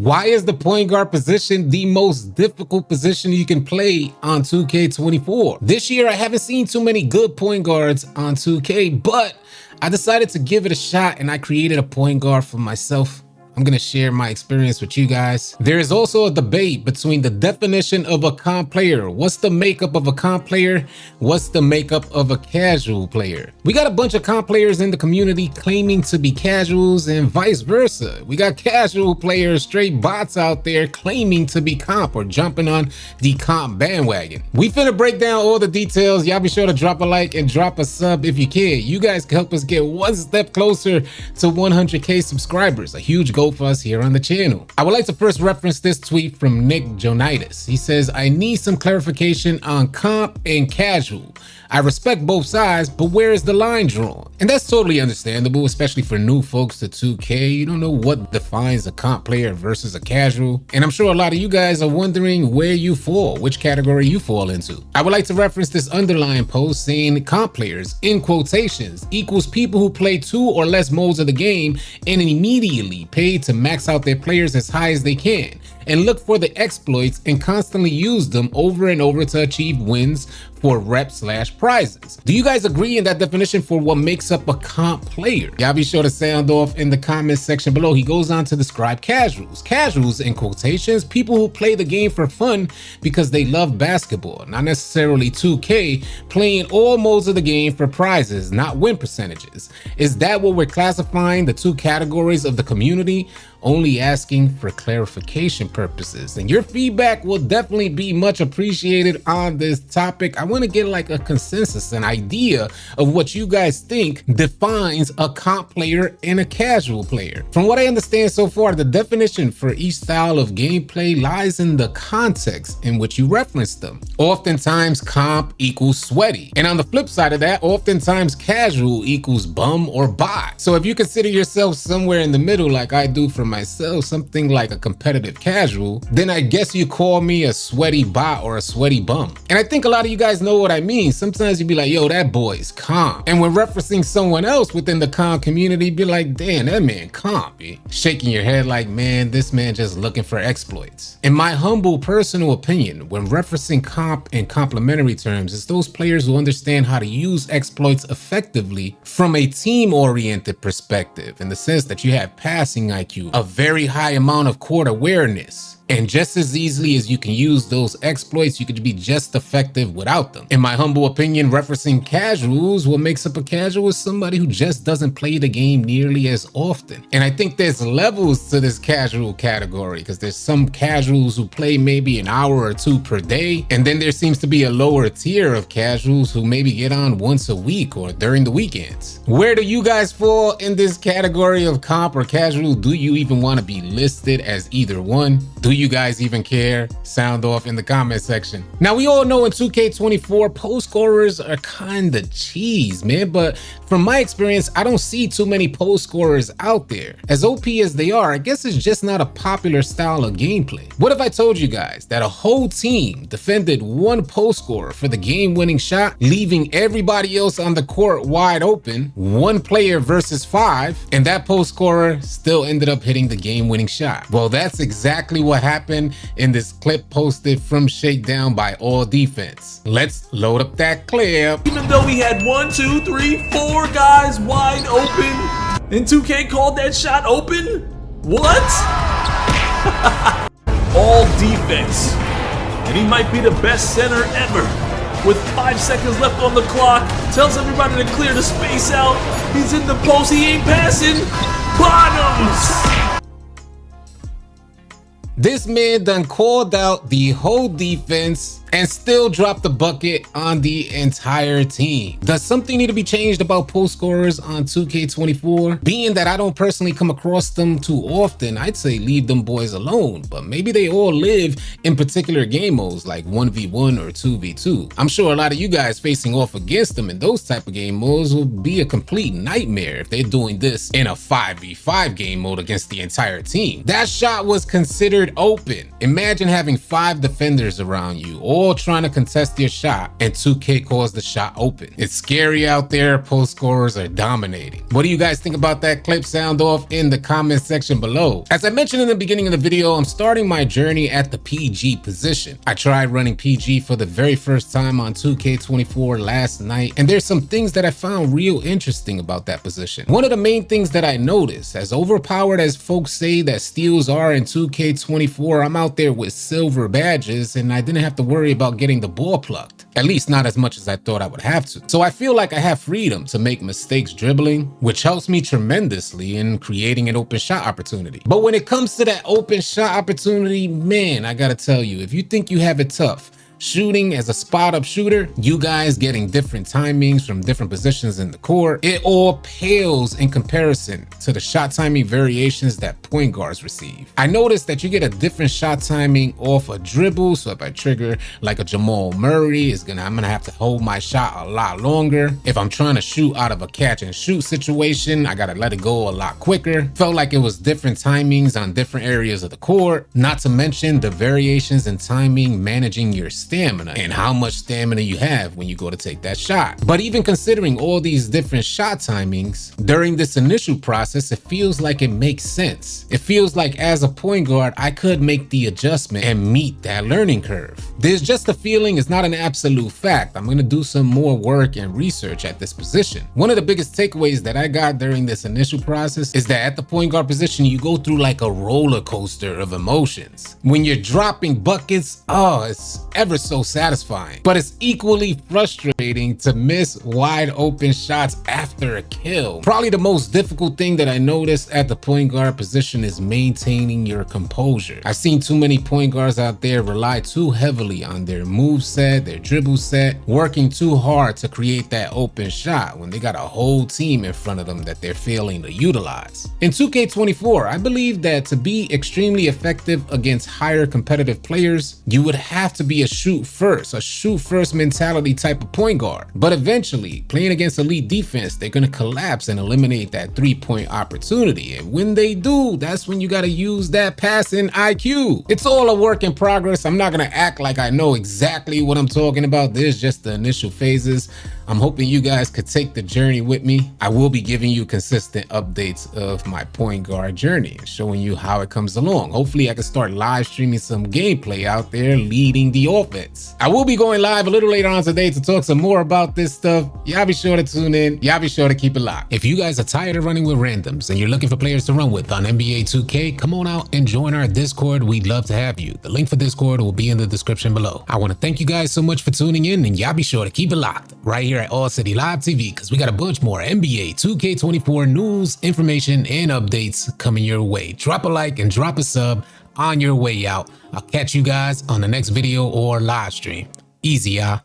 Why is the point guard position the most difficult position you can play on 2K24? This year, I haven't seen too many good point guards on 2K, but I decided to give it a shot and I created a point guard for myself. I'm going to share my experience with you guys. There is also a debate between the definition of a comp player. What's the makeup of a comp player? What's the makeup of a casual player? We got a bunch of comp players in the community claiming to be casuals and vice versa. We got casual players, straight bots out there claiming to be comp or jumping on the comp bandwagon. We finna break down all the details. Y'all be sure to drop a like and drop a sub if you can. You guys can help us get one step closer to 100K subscribers. A huge goal for us here on the channel. I would like to first reference this tweet from Nick Jonitis. He says, I need some clarification on comp and casual. I respect both sides, but where is the line drawn? And that's totally understandable, especially for new folks to 2K. You don't know what defines a comp player versus a casual. And I'm sure a lot of you guys are wondering where you fall, which category you fall into. I would like to reference this underlying post saying comp players, in quotations, equals people who play 2 or less modes of the game and immediately pay to max out their players as high as they can and look for the exploits and constantly use them over and over to achieve wins for rep/prizes. Do you guys agree in that definition for what makes up a comp player? Y'all be sure to sound off in the comments section below. He goes on to describe casuals. Casuals, in quotations, people who play the game for fun because they love basketball, not necessarily 2K, playing all modes of the game for prizes, not win percentages. Is that what we're classifying the two categories of the community? Only asking for clarification purposes, and your feedback will definitely be much appreciated on this topic. I want to get like a consensus, an idea of what you guys think defines a comp player and a casual player. From what I understand so far, the definition for each style of gameplay lies in the context in which you reference them. Oftentimes comp equals sweaty, and on the flip side of that, oftentimes casual equals bum or bot. So if you consider yourself somewhere in the middle like I do for myself, something like a competitive casual, then I guess you call me a sweaty bot or a sweaty bum. And I think a lot of you guys know what I mean. Sometimes you be like, yo, that boy's comp. And when referencing someone else within the comp community, be like, damn, that man comp. Shaking your head like, man, this man just looking for exploits. In my humble personal opinion, when referencing comp in complementary terms, it's those players who understand how to use exploits effectively from a team-oriented perspective, in the sense that you have passing IQ, a very high amount of court awareness, and just as easily as you can use those exploits, you could be just effective without them. In my humble opinion, referencing casuals, what makes up a casual is somebody who just doesn't play the game nearly as often. And I think there's levels to this casual category, because there's some casuals who play maybe an hour or two per day, and then there seems to be a lower tier of casuals who maybe get on once a week or during the weekends. Where do you guys fall in this category of comp or casual? Do you even want to be listed as either one? Do you guys even care? Sound off in the comment section. Now, we all know in 2K24, post scorers are kind of cheese, man, but from my experience, I don't see too many post scorers out there. As OP as they are, I guess it's just not a popular style of gameplay. What if I told you guys that a whole team defended one post scorer for the game-winning shot, leaving everybody else on the court wide open, one player versus 5, and that post scorer still ended up hitting the game-winning shot? Well, that's exactly what happened in this clip posted from Shakedown by All Defense. Let's load up that clip. Even though we had 1, 2, 3, 4 guys wide open, and 2K called that shot open? What? All Defense. And he might be the best center ever. With 5 seconds left on the clock, tells everybody to clear the space out. He's in the post, he ain't passing. Bottoms! This man done called out the whole defense and still dropped the bucket on the entire team. Does something need to be changed about post scorers on 2K24? Being that I don't personally come across them too often, I'd say leave them boys alone, but maybe they all live in particular game modes like 1v1 or 2v2. I'm sure a lot of you guys facing off against them in those type of game modes will be a complete nightmare if they're doing this in a 5v5 game mode against the entire team. That shot was considered open. Imagine having 5 defenders around you, all all trying to contest your shot, and 2K calls the shot open. It's scary out there. Post scorers are dominating. What do you guys think about that clip? Sound off in the comment section below. As I mentioned in the beginning of the video, I'm starting my journey at the PG position. I tried running PG for the very first time on 2K24 last night, and there's some things that I found real interesting about that position. One of the main things that I noticed, as overpowered as folks say that steals are in 2K24, I'm out there with silver badges and I didn't have to worry about getting the ball plucked. At least not as much as I thought I would have to. So I feel like I have freedom to make mistakes dribbling, which helps me tremendously in creating an open shot opportunity. But when it comes to that open shot opportunity, man, I gotta tell you, if you think you have it tough shooting as a spot-up shooter, you guys getting different timings from different positions in the court, it all pales in comparison to the shot timing variations that point guards receive. I noticed that you get a different shot timing off a dribble, so if I trigger like a Jamal Murray, I'm gonna have to hold my shot a lot longer. If I'm trying to shoot out of a catch and shoot situation, I gotta let it go a lot quicker. Felt like it was different timings on different areas of the court, not to mention the variations in timing managing your stamina and how much stamina you have when you go to take that shot. But even considering all these different shot timings, during this initial process, it feels like it makes sense. It feels like as a point guard, I could make the adjustment and meet that learning curve. There's just a feeling, it's not an absolute fact. I'm gonna do some more work and research at this position. One of the biggest takeaways that I got during this initial process is that at the point guard position, you go through like a roller coaster of emotions. When you're dropping buckets, it's ever so satisfying, but it's equally frustrating to miss wide open shots after a kill. Probably the most difficult thing that I noticed at the point guard position is maintaining your composure. I've seen too many point guards out there rely too heavily on their move set, their dribble set, working too hard to create that open shot when they got a whole team in front of them that they're failing to utilize. In 2K24, I believe that to be extremely effective against higher competitive players, you would have to be a shoot first mentality type of point guard. But eventually, playing against elite defense, they're gonna collapse and eliminate that 3-point opportunity. And when they do, that's when you gotta use that passing IQ. It's all a work in progress. I'm not gonna act like I know exactly what I'm talking about. There's just the initial phases. I'm hoping you guys could take the journey with me. I will be giving you consistent updates of my point guard journey and showing you how it comes along. Hopefully I can start live streaming some gameplay out there leading the offense. I will be going live a little later on today to talk some more about this stuff. Y'all be sure to tune in. Y'all be sure to keep it locked. If you guys are tired of running with randoms and you're looking for players to run with on NBA 2K, come on out and join our Discord. We'd love to have you. The link for Discord will be in the description below. I want to thank you guys so much for tuning in, and y'all be sure to keep it locked right here at AllCity Live TV, because we got a bunch more NBA 2K24 news, information, and updates coming your way. Drop a like and drop a sub on your way out. I'll catch you guys on the next video or live stream. Easy, y'all.